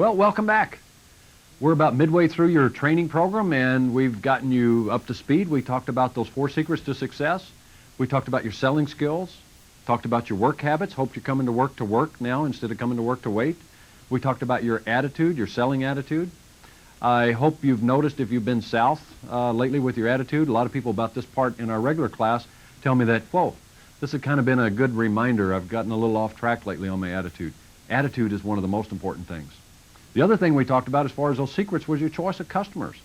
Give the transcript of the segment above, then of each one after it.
Well, welcome back. We're about midway through your training program, and we've gotten you up to speed. We talked about those 4 secrets to success. We talked about your selling skills, talked about your work habits. Hope you're coming to work now instead of coming to work to wait. We talked about your attitude, your selling attitude. I hope you've noticed if you've been south lately with your attitude. A lot of people about this part in our regular class tell me that, whoa, this has kind of been a good reminder. I've gotten a little off track lately on my attitude. Attitude is one of the most important things. The other thing we talked about as far as those secrets was your choice of customers.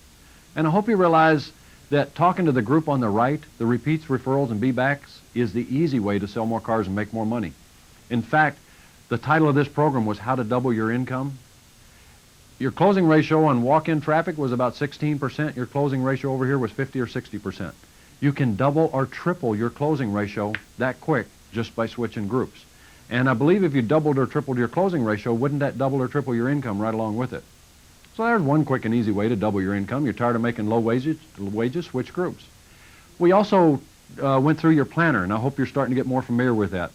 And I hope you realize that talking to the group on the right, the repeats, referrals, and be-backs, is the easy way to sell more cars and make more money. In fact, the title of this program was How to Double Your Income. Your closing ratio on walk-in traffic was about 16%. Your closing ratio over here was 50 or 60%. You can double or triple your closing ratio that quick just by switching groups. And I believe if you doubled or tripled your closing ratio, wouldn't that double or triple your income right along with it? So there's one quick and easy way to double your income. You're tired of making low wages, switch groups. We also went through your planner, and I hope you're starting to get more familiar with that.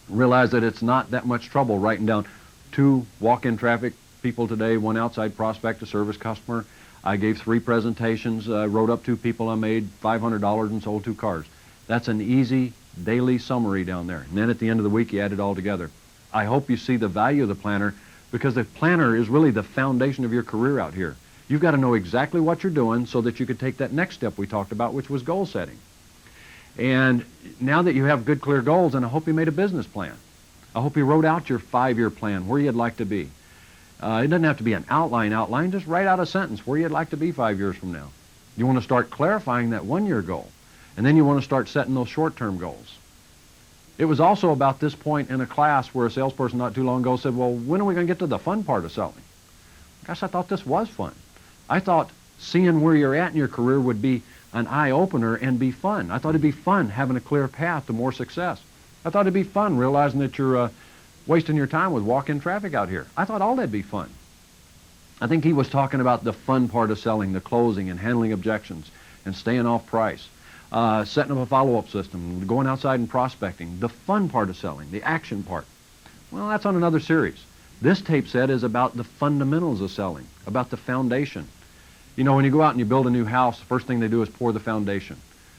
Realize that it's not that much trouble writing down 2 walk-in traffic people today, 1 outside prospect, a service customer. I gave 3 presentations, wrote up 2 people, I made $500 and sold 2 cars. That's an easy daily summary down there. And then at the end of the week, you add it all together. I hope you see the value of the planner, because the planner is really the foundation of your career out here. You've got to know exactly what you're doing so that you could take that next step we talked about, which was goal setting. And now that you have good, clear goals, and I hope you made a business plan. I hope you wrote out your 5-year plan, where you'd like to be. It doesn't have to be an outline. Just write out a sentence where you'd like to be 5 years from now. You want to start clarifying that 1-year goal. And then you want to start setting those short-term goals. It was also about this point in a class where a salesperson not too long ago said, well, when are we going to get to the fun part of selling? Gosh, I thought this was fun. I thought seeing where you're at in your career would be an eye-opener and be fun. I thought it'd be fun having a clear path to more success. I thought it'd be fun realizing that you're wasting your time with walk-in traffic out here. I thought all that'd be fun. I think he was talking about the fun part of selling, the closing and handling objections and staying off price. Setting up a follow-up system, going outside and prospecting, the fun part of selling, the action part. Well, that's on another series. This tape set is about the fundamentals of selling, about the foundation. You know, when you go out and you build a new house, the first thing they do is pour the foundation.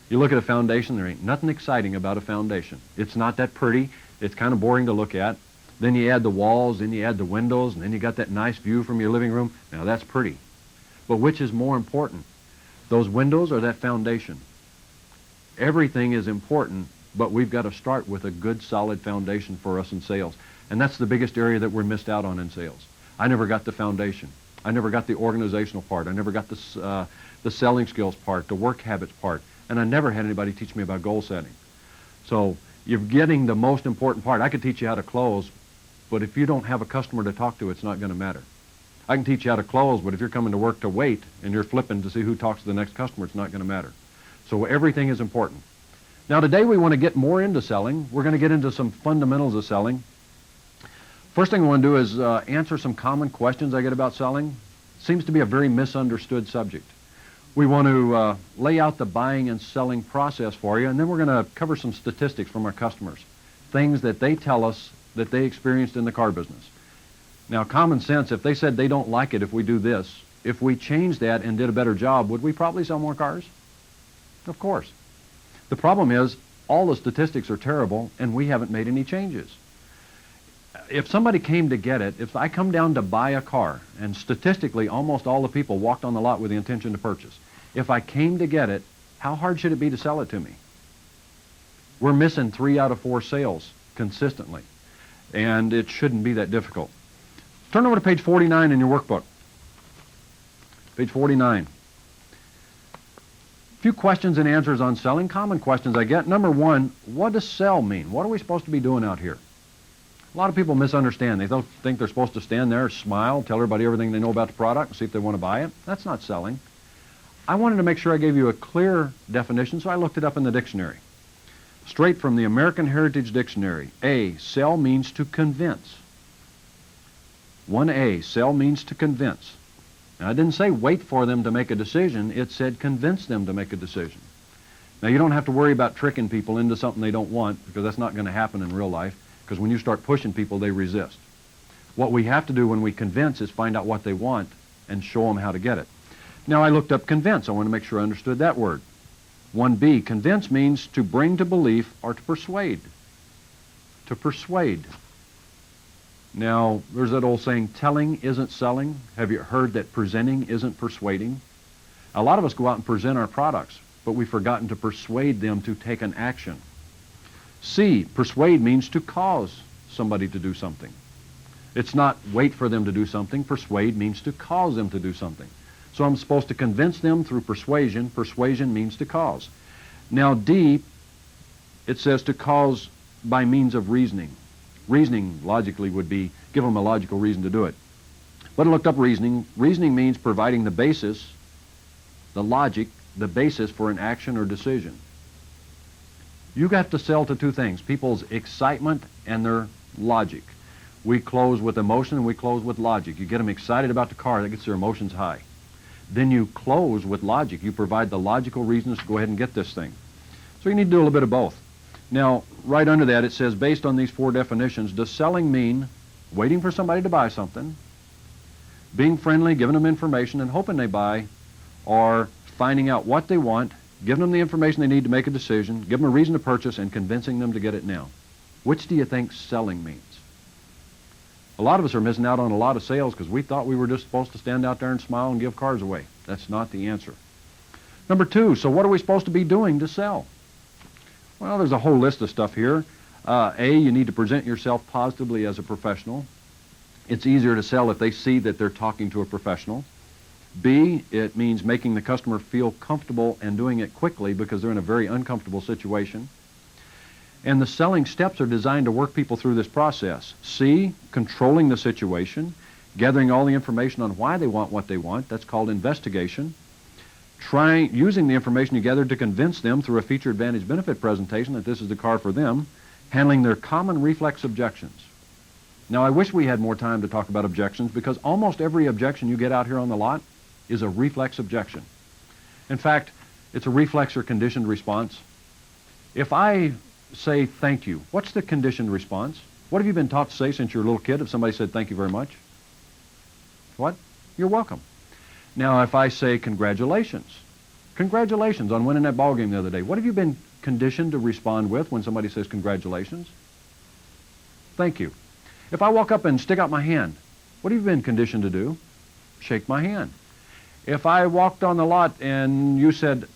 You look at a foundation, there ain't nothing exciting about a foundation. It's not that pretty. It's kind of boring to look at. Then you add the walls, then you add the windows, and then you got that nice view from your living room. Now, that's pretty. But which is more important, those windows or that foundation? Everything is important, but we've got to start with a good, solid foundation for us in sales. And that's the biggest area that we're missed out on in sales. I never got the foundation. I never got the organizational part. I never got the selling skills part, the work habits part. And I never had anybody teach me about goal setting. So you're getting the most important part. I could teach you how to close, but if you don't have a customer to talk to, it's not going to matter. I can teach you how to close, but if you're coming to work to wait and you're flipping to see who talks to the next customer, it's not going to matter. So everything is important. Now today we want to get more into selling. We're going to get into some fundamentals of selling. First thing we want to do is answer some common questions I get about selling. Seems to be a very misunderstood subject. We want to lay out the buying and selling process for you, and then we're going to cover some statistics from our customers, things that they tell us that they experienced in the car business. Now common sense, if they said they don't like it if we do this, if we changed that and did a better job, would we probably sell more cars? Of course. The problem is all the statistics are terrible and we haven't made any changes. If somebody came to get it, if I come down to buy a car, and statistically almost all the people walked on the lot with the intention to purchase, if I came to get it, how hard should it be to sell it to me? We're missing 3 out of 4 sales consistently, and it shouldn't be that difficult. Turn over to page 49 in your workbook. Page 49. A few questions and answers on selling, common questions I get. Number 1, what does sell mean? What are we supposed to be doing out here? A lot of people misunderstand. They don't think they're supposed to stand there, smile, tell everybody everything they know about the product, and see if they want to buy it. That's not selling. I wanted to make sure I gave you a clear definition, so I looked it up in the dictionary. Straight from the American Heritage Dictionary. A, sell means to convince. 1A, sell means to convince. Now, I didn't say wait for them to make a decision. It said convince them to make a decision. Now, you don't have to worry about tricking people into something they don't want, because that's not going to happen in real life, because when you start pushing people, they resist. What we have to do when we convince is find out what they want and show them how to get it. Now, I looked up convince. I want to make sure I understood that word. 1B, convince means to bring to belief or to persuade. To persuade. Now, there's that old saying, telling isn't selling. Have you heard that presenting isn't persuading? A lot of us go out and present our products, but we've forgotten to persuade them to take an action. C, persuade means to cause somebody to do something. It's not wait for them to do something. Persuade means to cause them to do something. So I'm supposed to convince them through persuasion. Persuasion means to cause. Now D, it says to cause by means of reasoning. Reasoning, logically, would be give them a logical reason to do it. But I looked up reasoning. Reasoning means providing the basis, the logic, the basis for an action or decision. You have to sell to two things, people's excitement and their logic. We close with emotion and we close with logic. You get them excited about the car, that gets their emotions high. Then you close with logic. You provide the logical reasons to go ahead and get this thing. So you need to do a little bit of both. Now, right under that, it says, based on these four definitions, does selling mean waiting for somebody to buy something, being friendly, giving them information and hoping they buy, or finding out what they want, giving them the information they need to make a decision, give them a reason to purchase, and convincing them to get it now? Which do you think selling means? A lot of us are missing out on a lot of sales because we thought we were just supposed to stand out there and smile and give cars away. That's not the answer. Number two, so what are we supposed to be doing to sell? Well, there's a whole list of stuff here. A, you need to present yourself positively as a professional. It's easier to sell if they see that they're talking to a professional. B, it means making the customer feel comfortable and doing it quickly because they're in a very uncomfortable situation. And the selling steps are designed to work people through this process. C, controlling the situation, gathering all the information on why they want what they want. That's called investigation. Using the information you gathered to convince them through a feature advantage benefit presentation that this is the car for them. Handling their common reflex objections. Now, I wish we had more time to talk about objections because almost every objection you get out here on the lot is a reflex objection. In fact, it's a reflex or conditioned response. If I say thank you, what's the conditioned response? What have you been taught to say since you're a little kid if somebody said thank you very much? What? You're welcome. Now, if I say congratulations on winning that ball game the other day, what have you been conditioned to respond with when somebody says congratulations? Thank you. If I walk up and stick out my hand, what have you been conditioned to do? Shake my hand. If I walked on the lot and you said,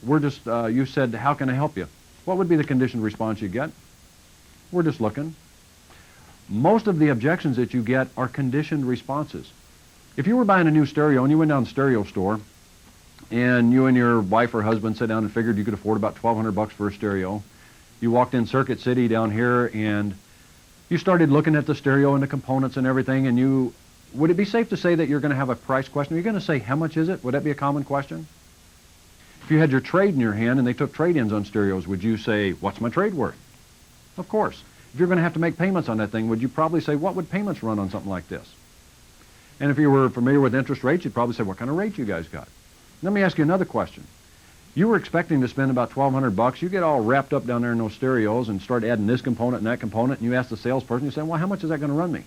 how can I help you? What would be the conditioned response you get? We're just looking. Most of the objections that you get are conditioned responses. If you were buying a new stereo and you went down to the stereo store and you and your wife or husband sat down and figured you could afford about $1,200 for a stereo, you walked in Circuit City down here and you started looking at the stereo and the components and everything, and would it be safe to say that you're going to have a price question? Are you going to say, how much is it? Would that be a common question? If you had your trade in your hand and they took trade-ins on stereos, would you say, what's my trade worth? Of course. If you're going to have to make payments on that thing, would you probably say, what would payments run on something like this? And if you were familiar with interest rates, you'd probably say, what kind of rate you guys got? Let me ask you another question. You were expecting to spend about $1,200. You get all wrapped up down there in those stereos and start adding this component and that component, and you ask the salesperson, you say, well, how much is that going to run me?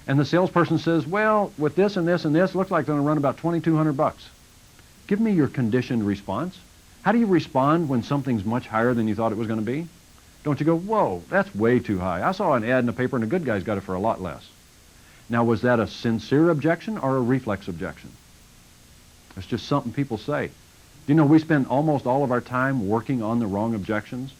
And the salesperson says, well, with this and this and this, looks like it's going to run about $2,200. Give me your conditioned response. How do you respond when something's much higher than you thought it was going to be? Don't you go, whoa, that's way too high. I saw an ad in the paper and the good guys got it for a lot less. Now, was that a sincere objection or a reflex objection? It's just something people say. You know, we spend almost all of our time working on the wrong objections.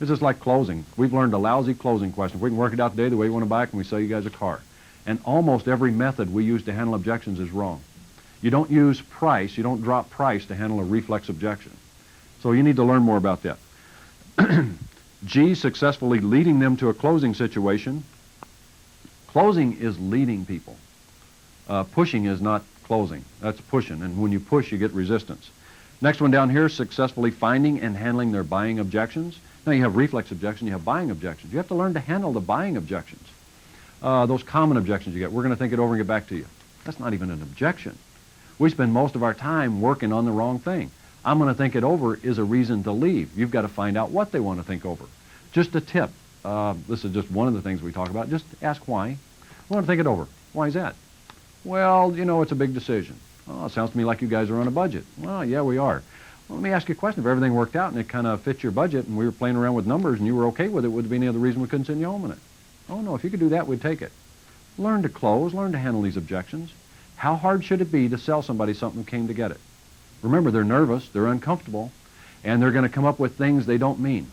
It's just like closing. We've learned a lousy closing question. If we can work it out today the way we want to buy it, can we sell you guys a car? And almost every method we use to handle objections is wrong. You don't use price, you don't drop price to handle a reflex objection. So you need to learn more about that. G, successfully leading them to a closing situation. Closing is leading people. Pushing is not closing. That's pushing, and when you push, you get resistance. Next one down here, successfully finding and handling their buying objections. Now you have reflex objections, you have buying objections. You have to learn to handle the buying objections. Those common objections you get. We're going to think it over and get back to you. That's not even an objection. We spend most of our time working on the wrong thing. I'm going to think it over is a reason to leave. You've got to find out what they want to think over. Just a tip. This is just one of the things we talk about. Just ask why. I want to think it over. Why is that? Well, it's a big decision. Oh, it sounds to me like you guys are on a budget. Well, yeah, we are. Well, let me ask you a question. If everything worked out and it kind of fit your budget and we were playing around with numbers and you were okay with it, would there be any other reason we couldn't send you home in it? Oh, no, if you could do that, we'd take it. Learn to close, learn to handle these objections. How hard should it be to sell somebody something who came to get it? Remember, they're nervous, they're uncomfortable, and they're going to come up with things they don't mean.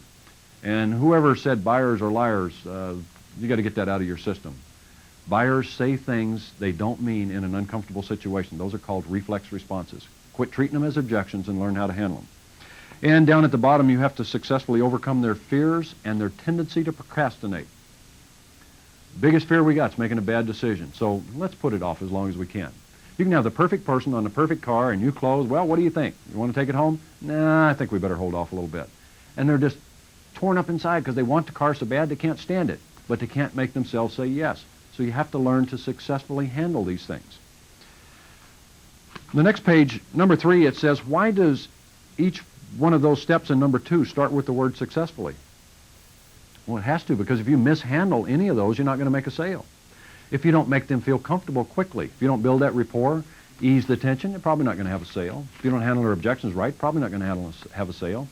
And whoever said buyers are liars, you got to get that out of your system. Buyers say things they don't mean in an uncomfortable situation. Those are called reflex responses. Quit treating them as objections and learn how to handle them. And down at the bottom, you have to successfully overcome their fears and their tendency to procrastinate. Biggest fear we got is making a bad decision. So let's put it off as long as we can. You can have the perfect person on the perfect car and you close. Well, what do you think? You want to take it home? Nah, I think we better hold off a little bit. And they're just torn up inside because they want the car so bad they can't stand it. But they can't make themselves say yes. So you have to learn to successfully handle these things. The next page, number 3, it says, why does each one of those steps in number 2 start with the word successfully? Well, it has to, because if you mishandle any of those, you're not going to make a sale. If you don't make them feel comfortable quickly, if you don't build that rapport, ease the tension, you're probably not going to have a sale. If you don't handle their objections right, probably not going to have a sale.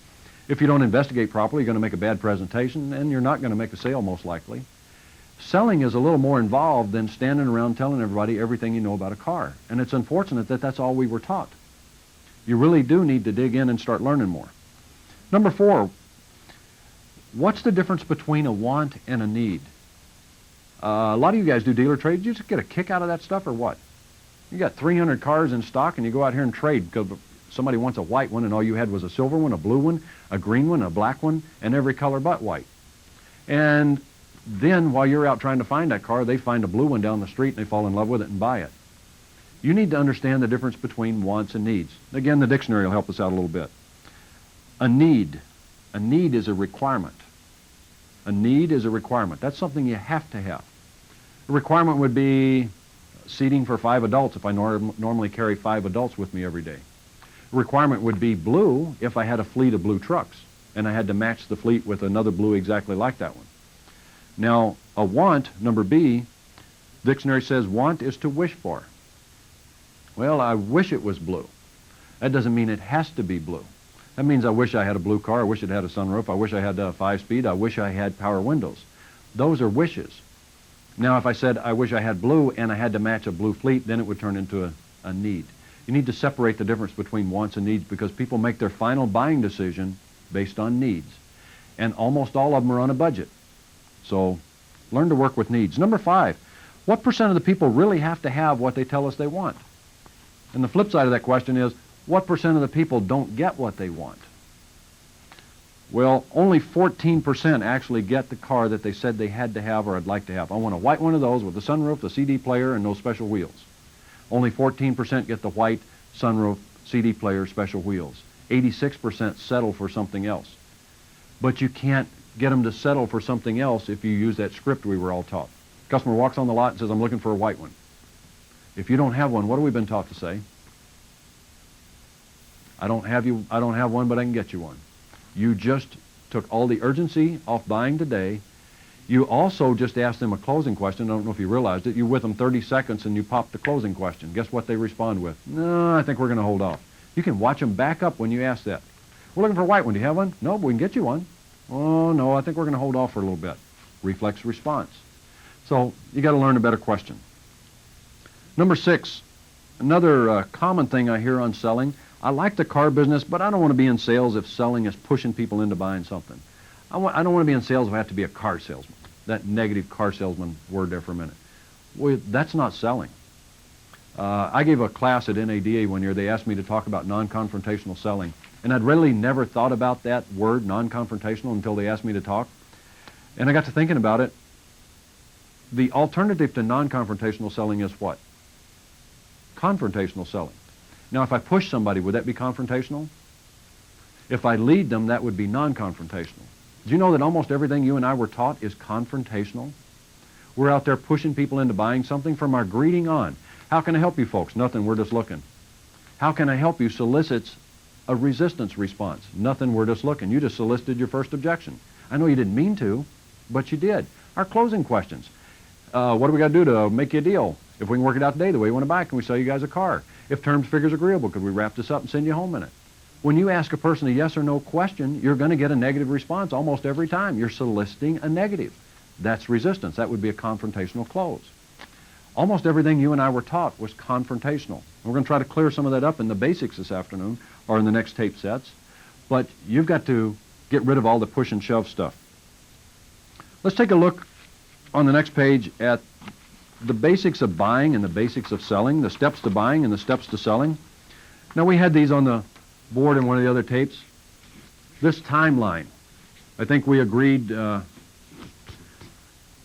If you don't investigate properly, you're going to make a bad presentation, and you're not going to make a sale most likely. Selling is a little more involved than standing around telling everybody everything you know about a car. And it's unfortunate that that's all we were taught. You really do need to dig in and start learning more. Number 4, what's the difference between a want and a need? A lot of you guys do dealer trades. You just get a kick out of that stuff or what? You got 300 cars in stock and you go out here and trade because somebody wants a white one and all you had was a silver one, a blue one, a green one, a black one, and every color but white. And then while you're out trying to find that car, they find a blue one down the street and they fall in love with it and buy it. You need to understand the difference between wants and needs. Again, the dictionary will help us out a little bit. A need is a requirement. A need is a requirement. That's something you have to have. A requirement would be seating for 5 adults if I normally carry 5 adults with me every day. A requirement would be blue if I had a fleet of blue trucks and I had to match the fleet with another blue exactly like that one. Now, a want, number B, dictionary says want is to wish for. Well, I wish it was blue. That doesn't mean it has to be blue. That means I wish I had a blue car, I wish it had a sunroof, I wish I had a 5-speed, I wish I had power windows. Those are wishes. Now, if I said I wish I had blue and I had to match a blue fleet, then it would turn into a need. You need to separate the difference between wants and needs because people make their final buying decision based on needs. And almost all of them are on a budget. So learn to work with needs. Number 5, what percent of the people really have to have what they tell us they want? And the flip side of that question is, what percent of the people don't get what they want? Well, only 14% actually get the car that they said they had to have or I'd like to have. I want a white one of those with the sunroof, the CD player, and no special wheels. Only 14% get the white sunroof, CD player, special wheels. 86% settle for something else. But you can't get them to settle for something else if you use that script we were all taught. Customer walks on the lot and says, I'm looking for a white one. If you don't have one, what have we been taught to say? I don't have one, but I can get you one. You just took all the urgency off buying today. You also just asked them a closing question. I don't know if you realized it. You with them 30 seconds and you popped the closing question. Guess what they respond with? No, I think we're going to hold off. You can watch them back up when you ask that. We're looking for a white one. Do you have one? No, but we can get you one. Oh, no, I think we're going to hold off for a little bit. Reflex response. So you got to learn a better question. Number 6, another common thing I hear on selling. I like the car business, but I don't want to be in sales if selling is pushing people into buying something. I don't want to be in sales if I have to be a car salesman. That negative car salesman word there for a minute. Well, that's not selling. I gave a class at NADA one year. They asked me to talk about non-confrontational selling. And I'd really never thought about that word, non-confrontational, until they asked me to talk. And I got to thinking about it. The alternative to non-confrontational selling is what? Confrontational selling. Now, if I push somebody, would that be confrontational? If I lead them, that would be non-confrontational. Do you know that almost everything you and I were taught is confrontational? We're out there pushing people into buying something from our greeting on. How can I help you folks? Nothing, we're just looking. How can I help you solicits a resistance response? Nothing, we're just looking. You just solicited your first objection. I know you didn't mean to, but you did. Our closing questions. What do we got to do to make you a deal? If we can work it out today the way you want to buy it, can we sell you guys a car? If terms, figures agreeable, could we wrap this up and send you home in it? When you ask a person a yes or no question, you're going to get a negative response almost every time. You're soliciting a negative. That's resistance. That would be a confrontational close. Almost everything you and I were taught was confrontational. We're going to try to clear some of that up in the basics this afternoon or in the next tape sets. But you've got to get rid of all the push and shove stuff. Let's take a look on the next page at the basics of buying and the basics of selling, the steps to buying and the steps to selling. Now, we had these on the board in one of the other tapes. This timeline, I think we agreed that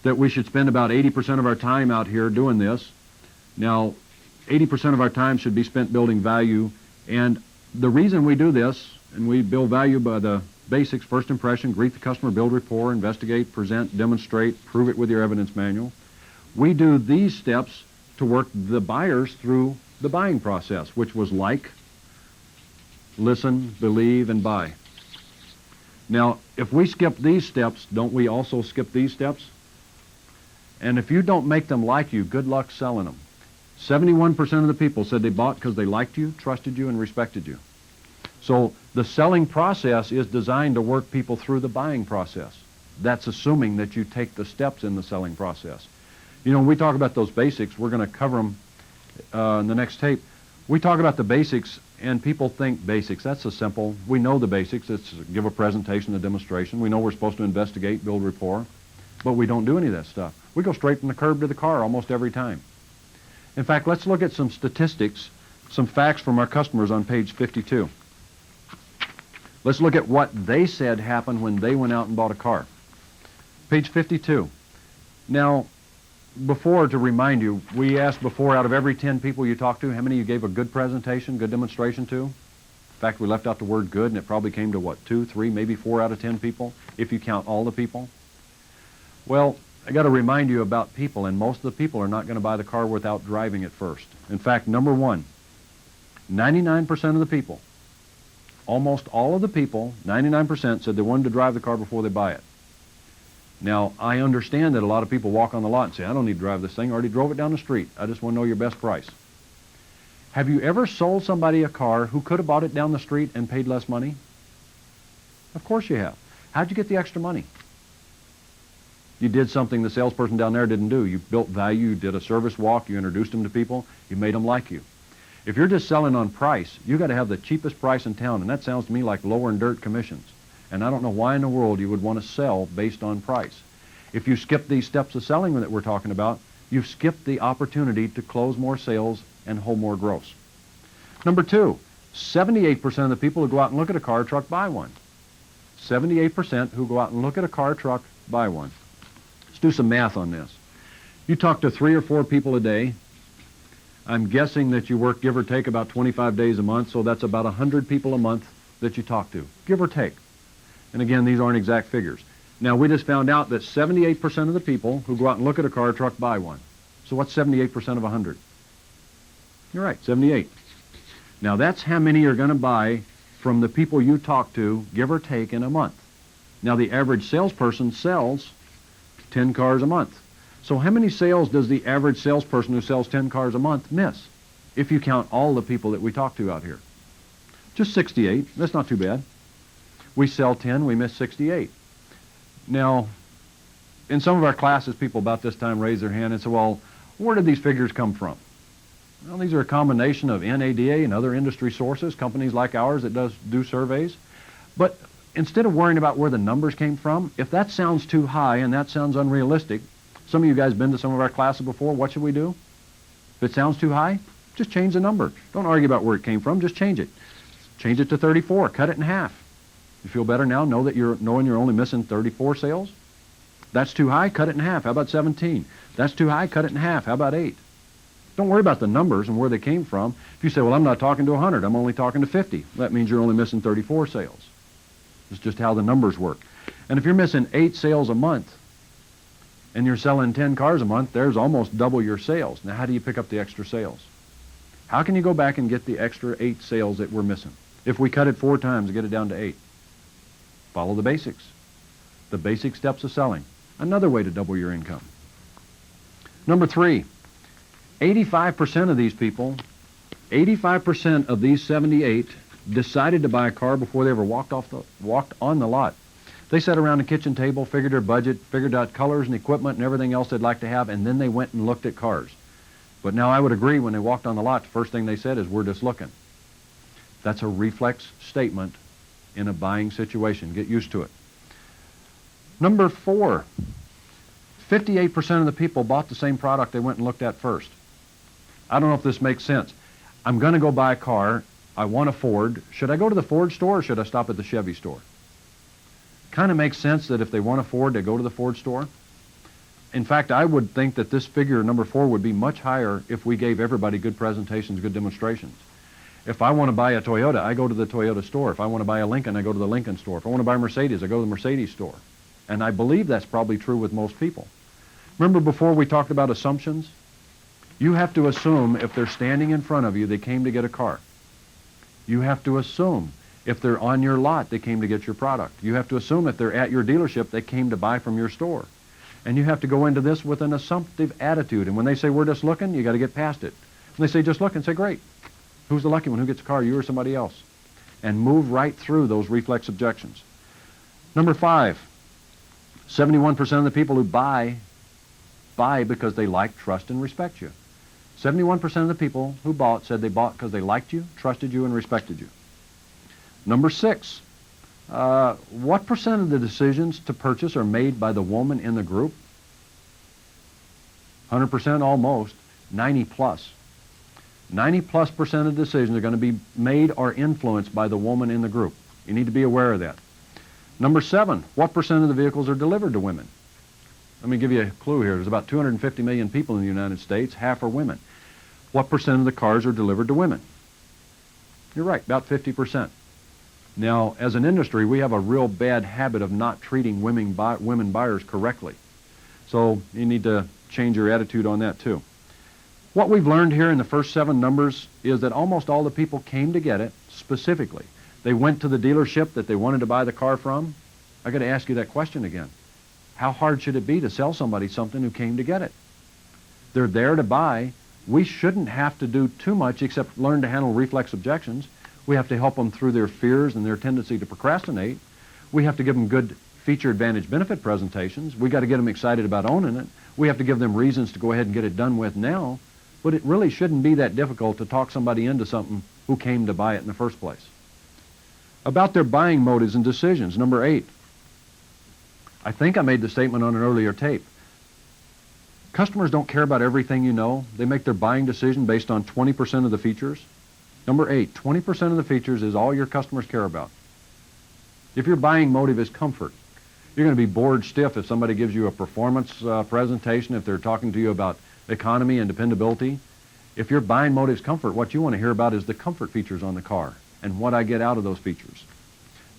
we should spend about 80% of our time out here doing this. Now, 80% of our time should be spent building value, and the reason we do this, and we build value by the basics: first impression, greet the customer, build rapport, investigate, present, demonstrate, prove it with your evidence manual. We do these steps to work the buyers through the buying process, which was like, listen, believe, and buy. Now, if we skip these steps, don't we also skip these steps? And if you don't make them like you, good luck selling them. 71% of the people said they bought because they liked you, trusted you, and respected you. So the selling process is designed to work people through the buying process. That's assuming that you take the steps in the selling process. You know, when we talk about those basics, we're going to cover them in the next tape. We talk about the basics, and people think basics. That's so simple. We know the basics. It's give a presentation, a demonstration. We know we're supposed to investigate, build rapport, but we don't do any of that stuff. We go straight from the curb to the car almost every time. In fact, let's look at some statistics, some facts from our customers on page 52. Let's look at what they said happened when they went out and bought a car. Page 52. Now, before, to remind you, we asked before, out of every 10 people you talked to, how many you gave a good presentation, good demonstration to? In fact, we left out the word good, and it probably came to, what, 2, 3, maybe 4 out of 10 people, if you count all the people. Well, I got to remind you about people, and most of the people are not going to buy the car without driving it first. In fact, number one, 99% of the people, almost all of the people, 99%, said they wanted to drive the car before they buy it. Now, I understand that a lot of people walk on the lot and say, I don't need to drive this thing. I already drove it down the street. I just want to know your best price. Have you ever sold somebody a car who could have bought it down the street and paid less money? Of course you have. How'd you get the extra money? You did something the salesperson down there didn't do. You built value, you did a service walk, you introduced them to people, you made them like you. If you're just selling on price, you got to have the cheapest price in town, and that sounds to me like lower in dirt commissions. And I don't know why in the world you would want to sell based on price. If you skip these steps of selling that we're talking about, you've skipped the opportunity to close more sales and hold more gross. Number two, 78% of the people who go out and look at a car or truck buy one. 78% who go out and look at a car or truck buy one. Let's do some math on this. You talk to 3 or 4 people a day. I'm guessing that you work, give or take, about 25 days a month, so that's about 100 people a month that you talk to, give or take. And again, these aren't exact figures. Now, we just found out that 78% of the people who go out and look at a car or truck buy one. So what's 78% of 100? You're right, 78. Now, that's how many you're going to buy from the people you talk to, give or take, in a month. Now, the average salesperson sells 10 cars a month. So how many sales does the average salesperson who sells 10 cars a month miss, if you count all the people that we talk to out here? Just 68. That's not too bad. We sell 10, we miss 68. Now, in some of our classes, people about this time raise their hand and say, well, where did these figures come from? Well, these are a combination of NADA and other industry sources, companies like ours that do surveys. But instead of worrying about where the numbers came from, if that sounds too high and that sounds unrealistic, some of you guys been to some of our classes before, what should we do? If it sounds too high, just change the number. Don't argue about where it came from, just change it. Change it to 34, cut it in half. You feel better now, knowing you're only missing 34 sales? That's too high, cut it in half. How about 17? That's too high, cut it in half. How about 8? Don't worry about the numbers and where they came from. If you say, well, I'm not talking to 100, I'm only talking to 50, that means you're only missing 34 sales. It's just how the numbers work. And if you're missing 8 sales a month and you're selling 10 cars a month, there's almost double your sales. Now, how do you pick up the extra sales? How can you go back and get the extra 8 sales that we're missing? If we cut it 4 times and get it down to 8. Follow the basics. The basic steps of selling. Another way to double your income. Number 3, 85% of these people, 85% of these 78 decided to buy a car before they ever walked on the lot. They sat around the kitchen table, figured their budget, figured out colors and equipment and everything else they'd like to have, and then they went and looked at cars. But now I would agree, when they walked on the lot, the first thing they said is, "We're just looking." That's a reflex statement in a buying situation. Get used to it. Number 4, 58% of the people bought the same product they went and looked at first. I don't know if this makes sense. I'm going to go buy a car. I want a Ford. Should I go to the Ford store or should I stop at the Chevy store? Kind of makes sense that if they want a Ford, they go to the Ford store. In fact, I would think that this figure, number 4, would be much higher if we gave everybody good presentations, good demonstrations. If I want to buy a Toyota, I go to the Toyota store. If I want to buy a Lincoln, I go to the Lincoln store. If I want to buy a Mercedes, I go to the Mercedes store. And I believe that's probably true with most people. Remember before we talked about assumptions? You have to assume if they're standing in front of you, they came to get a car. You have to assume if they're on your lot, they came to get your product. You have to assume if they're at your dealership, they came to buy from your store. And you have to go into this with an assumptive attitude. And when they say, "We're just looking," you got to get past it. When they say, "Just looking," say, "Great. Who's the lucky one? Who gets a car, you or somebody else?" And move right through those reflex objections. Number 5, 71% of the people who buy because they like, trust, and respect you. 71% of the people who bought said they bought because they liked you, trusted you, and respected you. Number 6, what percent of the decisions to purchase are made by the woman in the group? 100%, almost. 90 plus. 90+% of decisions are going to be made or influenced by the woman in the group. You need to be aware of that. Number 7, what percent of the vehicles are delivered to women? Let me give you a clue here. There's about 250 million people in the United States. Half are women. What percent of the cars are delivered to women? You're right, about 50%. Now, as an industry, we have a real bad habit of not treating women buyers correctly. So you need to change your attitude on that too. What we've learned here in the first 7 numbers is that almost all the people came to get it specifically. They went to the dealership that they wanted to buy the car from. I got to ask you that question again. How hard should it be to sell somebody something who came to get it? They're there to buy. We shouldn't have to do too much except learn to handle reflex objections. We have to help them through their fears and their tendency to procrastinate. We have to give them good feature advantage benefit presentations. We got to get them excited about owning it. We have to give them reasons to go ahead and get it done with now. But it really shouldn't be that difficult to talk somebody into something who came to buy it in the first place. About their buying motives and decisions, number 8. I think I made the statement on an earlier tape. Customers don't care about everything you know. They make their buying decision based on 20% of the features. Number 8, 20% of the features is all your customers care about. If your buying motive is comfort, you're going to be bored stiff if somebody gives you a performance presentation, if they're talking to you about economy and dependability. If your buying motive is comfort, what you want to hear about is the comfort features on the car and what I get out of those features.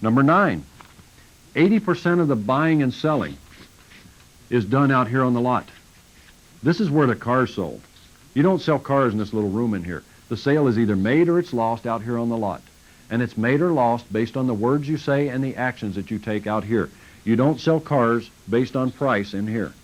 Number 9, 80% of the buying and selling is done out here on the lot. This is where the car's sold. You don't sell cars in this little room in here. The sale is either made or it's lost out here on the lot. And it's made or lost based on the words you say and the actions that you take out here. You don't sell cars based on price in here.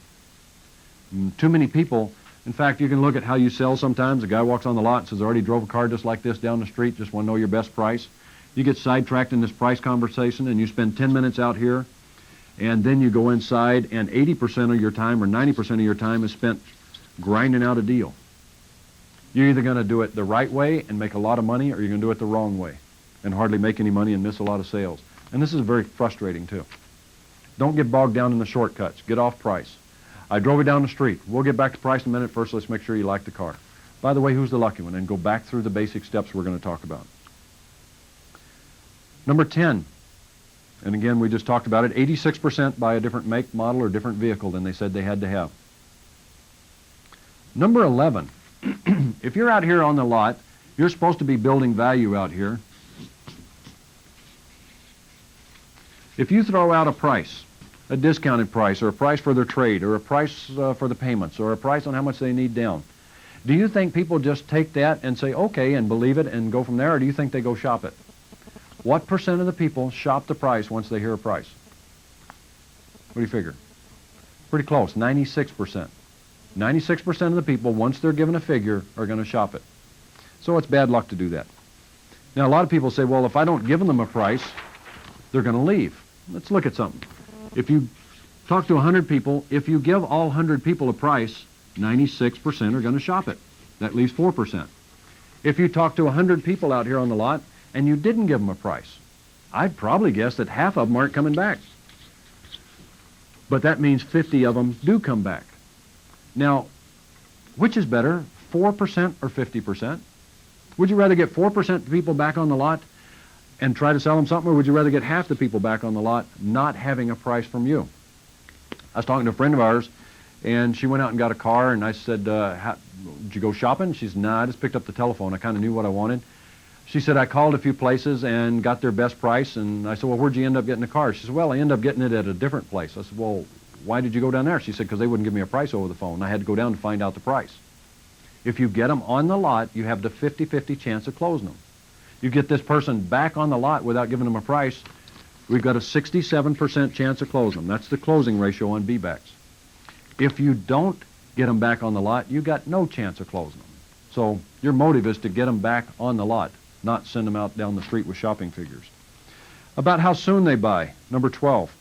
Too many people, in fact, you can look at how you sell sometimes. A guy walks on the lot and says, "I already drove a car just like this down the street, just want to know your best price." You get sidetracked in this price conversation and you spend 10 minutes out here, and then you go inside and 80% of your time or 90% of your time is spent grinding out a deal. You're either going to do it the right way and make a lot of money, or you're going to do it the wrong way and hardly make any money and miss a lot of sales. And this is very frustrating too. Don't get bogged down in the shortcuts. Get off price. I drove it down the street. We'll get back to price in a minute. First, let's make sure you like the car. By the way, who's the lucky one? And go back through the basic steps we're going to talk about. Number 10, and again, we just talked about it, 86% buy a different make, model, or different vehicle than they said they had to have. Number 11, if you're out here on the lot, you're supposed to be building value out here. If you throw out a price, a discounted price, or a price for their trade, or a price for the payments, or a price on how much they need down, do you think people just take that and say, okay, and believe it and go from there, or do you think they go shop it? What percent of the people shop the price once they hear a price? What do you figure? Pretty close, 96%. 96% of the people, once they're given a figure, are going to shop it. So it's bad luck to do that. Now, a lot of people say, well, if I don't give them a price, they're going to leave. Let's look at something. If you talk to 100 people, if you give all 100 people a price, 96% are going to shop it. That leaves 4%. If you talk to 100 people out here on the lot and you didn't give them a price, I'd probably guess that half of them aren't coming back. But that means 50 of them do come back. Now, which is better, 4% or 50%? Would you rather get 4% of the people back on the lot and try to sell them something, or would you rather get half the people back on the lot not having a price from you? I was talking to a friend of ours, and she went out and got a car, and I said, did you go shopping? She said, nah, I just picked up the telephone. I kind of knew what I wanted. She said, I called a few places and got their best price, and I said, well, where'd you end up getting the car? She said, well, I ended up getting it at a different place. I said, well, why did you go down there? She said, because they wouldn't give me a price over the phone. I had to go down to find out the price. If you get them on the lot, you have the 50-50 chance of closing them. You get this person back on the lot without giving them a price, we've got a 67% chance of closing them. That's the closing ratio on B-backs. If you don't get them back on the lot, you got no chance of closing them. So your motive is to get them back on the lot, not send them out down the street with shopping figures. About how soon they buy, number 12.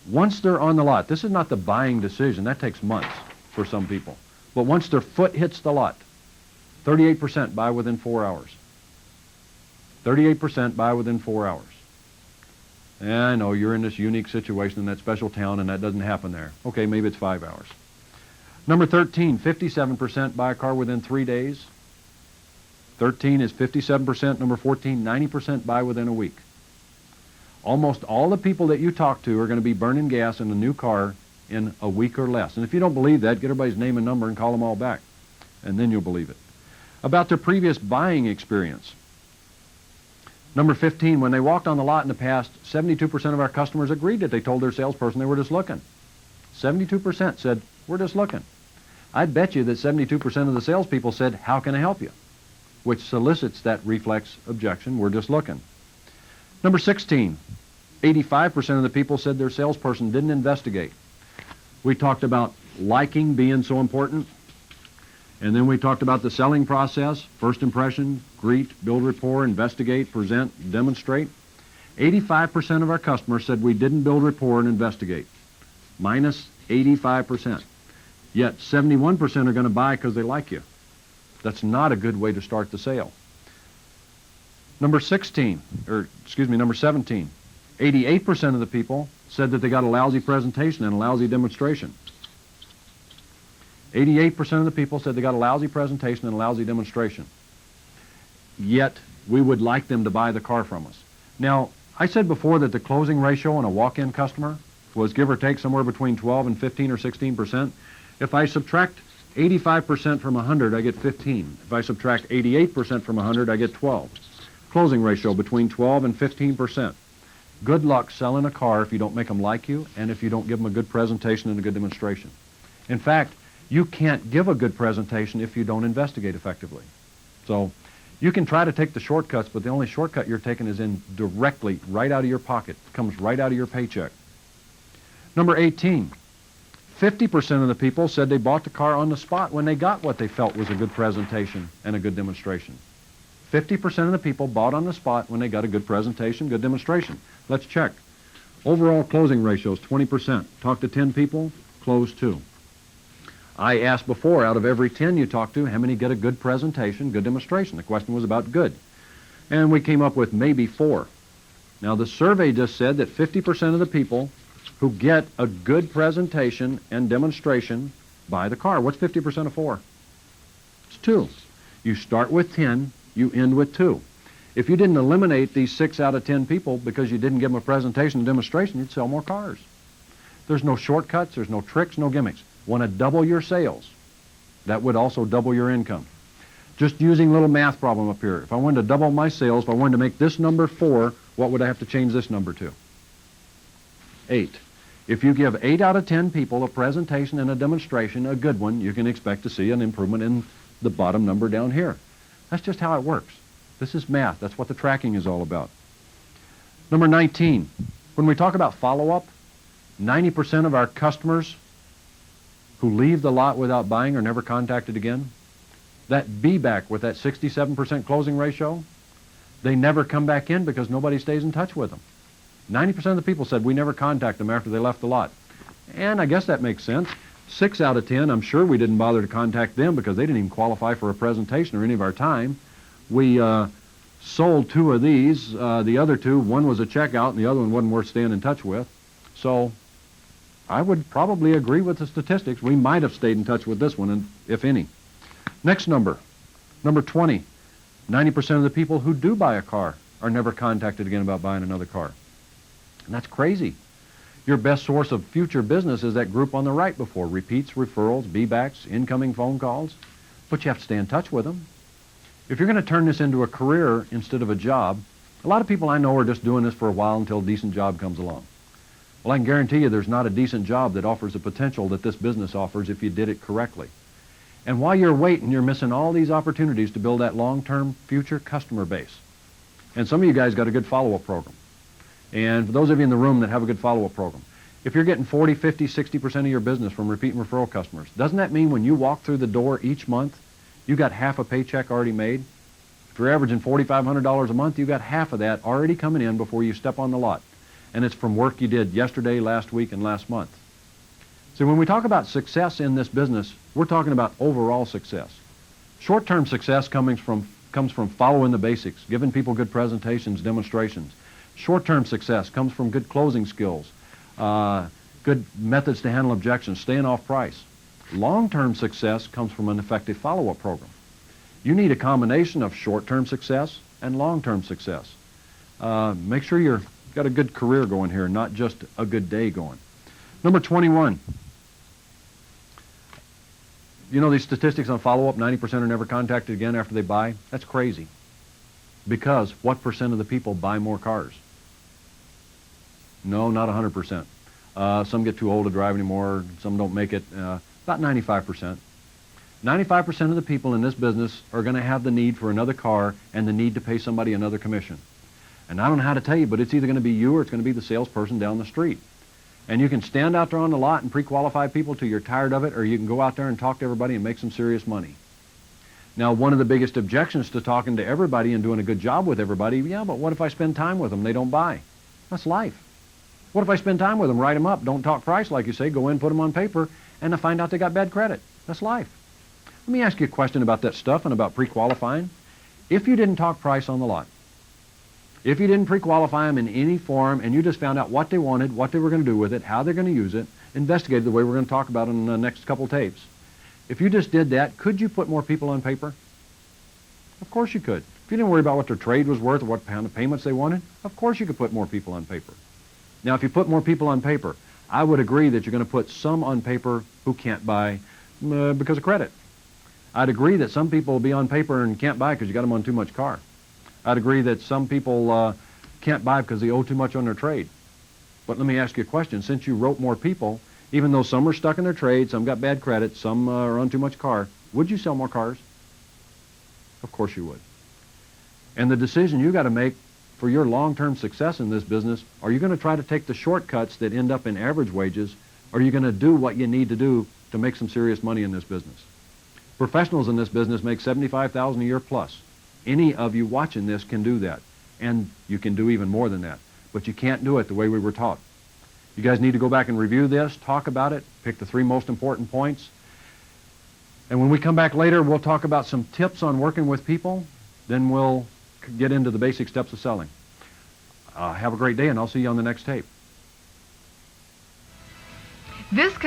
Once they're on the lot, this is not the buying decision. That takes months for some people. But once their foot hits the lot, 38% buy within 4 hours. 38% buy within 4 hours. And I know you're in this unique situation in that special town and that doesn't happen there. Okay, maybe it's 5 hours. Number 13, 57% buy a car within 3 days. 13 is 57%. Number 14, 90% buy within a week. Almost all the people that you talk to are going to be burning gas in a new car in a week or less. And if you don't believe that, get everybody's name and number and call them all back. And then you'll believe it. About their previous buying experience. Number 15, when they walked on the lot in the past, 72% of our customers agreed that they told their salesperson they were just looking. 72% said, we're just looking. I'd bet you that 72% of the salespeople said, how can I help you? Which solicits that reflex objection, we're just looking. Number 16, 85% of the people said their salesperson didn't investigate. We talked about liking being so important. And then we talked about the selling process, first impression, greet, build rapport, investigate, present, demonstrate. 85% of our customers said we didn't build rapport and investigate. Minus 85%. Yet 71% are going to buy because they like you. That's not a good way to start the sale. Number 17. 88% of the people said that they got a lousy presentation and a lousy demonstration. 88% of the people said they got a lousy presentation and a lousy demonstration. Yet, we would like them to buy the car from us. Now, I said before that the closing ratio on a walk-in customer was give or take somewhere between 12 and 15 or 16%. If I subtract 85% from 100, I get 15. If I subtract 88% from 100, I get 12. Closing ratio between 12 and 15%. Good luck selling a car if you don't make them like you and if you don't give them a good presentation and a good demonstration. In fact, you can't give a good presentation if you don't investigate effectively. So you can try to take the shortcuts, but the only shortcut you're taking is in directly right out of your pocket. It comes right out of your paycheck. Number 18, 50% of the people said they bought the car on the spot when they got what they felt was a good presentation and a good demonstration. 50% of the people bought on the spot when they got a good presentation, good demonstration. Let's check. Overall closing ratio is 20%. Talk to 10 people, close 2. I asked before, out of every 10 you talk to, how many get a good presentation, good demonstration? The question was about good. And we came up with maybe 4. Now the survey just said that 50% of the people who get a good presentation and demonstration buy the car. What's 50% of 4? It's 2. You start with 10, you end with 2. If you didn't eliminate these 6 out of 10 people because you didn't give them a presentation and demonstration, you'd sell more cars. There's no shortcuts, there's no tricks, no gimmicks. Want to double your sales? That would also double your income. Just using a little math problem up here. If I wanted to double my sales, if I wanted to make this number 4, what would I have to change this number to? 8. If you give 8 out of 10 people a presentation and a demonstration, a good one, you can expect to see an improvement in the bottom number down here. That's just how it works. This is math. That's what the tracking is all about. Number 19. When we talk about follow-up, 90% of our customers who leave the lot without buying are never contacted again. That B-back with that 67% closing ratio, they never come back in because nobody stays in touch with them. 90% of the people said we never contact them after they left the lot. And I guess that makes sense. 6 out of 10, I'm sure we didn't bother to contact them because they didn't even qualify for a presentation or any of our time. We sold 2 of these. The other 2, one was a checkout and the other one wasn't worth staying in touch with. So I would probably agree with the statistics. We might have stayed in touch with this one, if any. Next number, number 20. 90% of the people who do buy a car are never contacted again about buying another car. And that's crazy. Your best source of future business is that group on the right before. Repeats, referrals, B-backs, incoming phone calls. But you have to stay in touch with them. If you're going to turn this into a career instead of a job, a lot of people I know are just doing this for a while until a decent job comes along. Well, I can guarantee you there's not a decent job that offers the potential that this business offers if you did it correctly. And while you're waiting, you're missing all these opportunities to build that long-term future customer base. And some of you guys got a good follow-up program. And for those of you in the room that have a good follow-up program, if you're getting 40, 50, 60% of your business from repeat and referral customers, doesn't that mean when you walk through the door each month, you got half a paycheck already made? If you're averaging $4,500 a month, you got half of that already coming in before you step on the lot. And it's from work you did yesterday, last week, and last month. So when we talk about success in this business, we're talking about overall success. Short-term success comes from following the basics, giving people good presentations, demonstrations. Short-term success comes from good closing skills, good methods to handle objections, staying off price. Long-term success comes from an effective follow-up program. You need a combination of short-term success and long-term success. Make sure you've got a good career going here, not just a good day going. Number 21. You know these statistics on follow-up, 90% are never contacted again after they buy? That's crazy. Because what percent of the people buy more cars? No, not 100%. Some get too old to drive anymore. Some don't make it. About 95%. 95% of the people in this business are going to have the need for another car and the need to pay somebody another commission. And I don't know how to tell you, but it's either going to be you or it's going to be the salesperson down the street. And you can stand out there on the lot and pre-qualify people till you're tired of it, or you can go out there and talk to everybody and make some serious money. Now, one of the biggest objections to talking to everybody and doing a good job with everybody, yeah, but what if I spend time with them and they don't buy? That's life. What if I spend time with them, write them up, don't talk price like you say, go in, put them on paper, and I find out they got bad credit? That's life. Let me ask you a question about that stuff and about pre-qualifying. If you didn't talk price on the lot, if you didn't pre-qualify them in any form and you just found out what they wanted, what they were going to do with it, how they're going to use it, investigated the way we're going to talk about in the next couple tapes, if you just did that, could you put more people on paper? Of course you could. If you didn't worry about what their trade was worth or what kind of payments they wanted, of course you could put more people on paper. Now, if you put more people on paper, I would agree that you're going to put some on paper who can't buy because of credit. I'd agree that some people will be on paper and can't buy because you got them on too much car. I'd agree that some people can't buy because they owe too much on their trade. But let me ask you a question. Since you wrote more people, even though some are stuck in their trade, some got bad credit, some are on too much car, would you sell more cars? Of course you would. And the decision you got to make for your long-term success in this business, are you going to try to take the shortcuts that end up in average wages, or are you going to do what you need to do to make some serious money in this business? Professionals in this business make $75,000 a year plus. Any of you watching this can do that, and you can do even more than that, but you can't do it the way we were taught. You guys need to go back and review this, talk about it, pick the 3 most important points, and when we come back later, we'll talk about some tips on working with people, then we'll get into the basic steps of selling. Have a great day, and I'll see you on the next tape. This